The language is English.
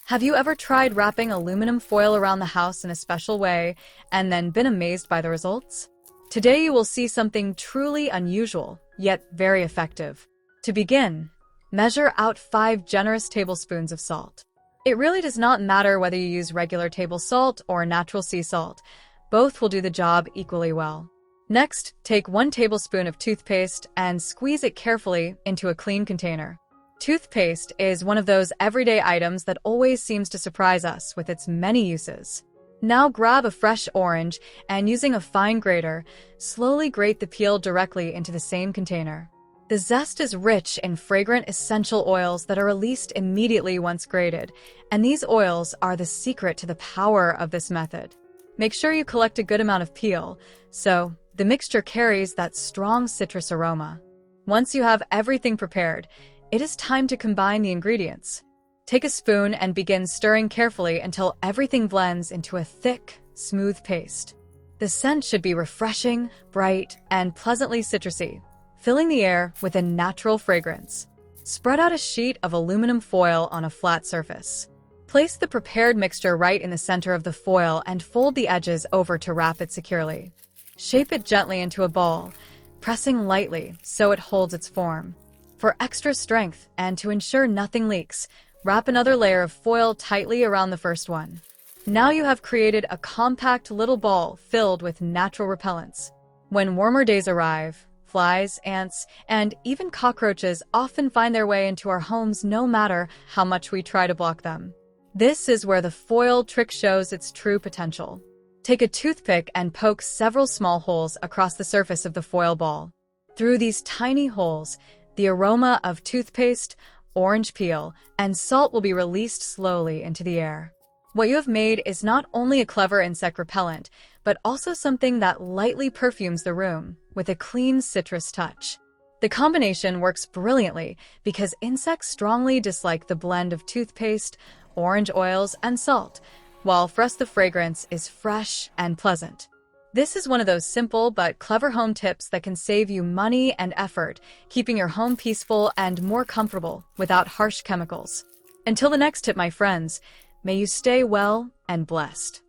Have you ever tried wrapping aluminum foil around the house in a special way and then been amazed by the results? Today you will see something truly unusual, yet very effective. To begin, measure out 5 generous tablespoons of salt. It really does not matter whether you use regular table salt or natural sea salt. Both will do the job equally well. Next, take 1 tablespoon of toothpaste and squeeze it carefully into a clean container. Toothpaste is one of those everyday items that always seems to surprise us with its many uses. Now grab a fresh orange and using a fine grater, slowly grate the peel directly into the same container. The zest is rich in fragrant essential oils that are released immediately once grated, and these oils are the secret to the power of this method. Make sure you collect a good amount of peel, so the mixture carries that strong citrus aroma. Once you have everything prepared, it is time to combine the ingredients. Take a spoon and begin stirring carefully until everything blends into a thick, smooth paste. The scent should be refreshing, bright, and pleasantly citrusy, filling the air with a natural fragrance. Spread out a sheet of aluminum foil on a flat surface. Place the prepared mixture right in the center of the foil and fold the edges over to wrap it securely. Shape it gently into a ball, pressing lightly so it holds its form. For extra strength and to ensure nothing leaks, wrap another layer of foil tightly around the first one. Now you have created a compact little ball filled with natural repellents. When warmer days arrive, flies, ants, and even cockroaches often find their way into our homes no matter how much we try to block them. This is where the foil trick shows its true potential. Take a toothpick and poke several small holes across the surface of the foil ball. Through these tiny holes, the aroma of toothpaste, orange peel, and salt will be released slowly into the air. What you have made is not only a clever insect repellent, but also something that lightly perfumes the room with a clean citrus touch. The combination works brilliantly because insects strongly dislike the blend of toothpaste, orange oils, and salt, while for us the fragrance is fresh and pleasant. This is one of those simple but clever home tips that can save you money and effort, keeping your home peaceful and more comfortable without harsh chemicals. Until the next tip, my friends, may you stay well and blessed.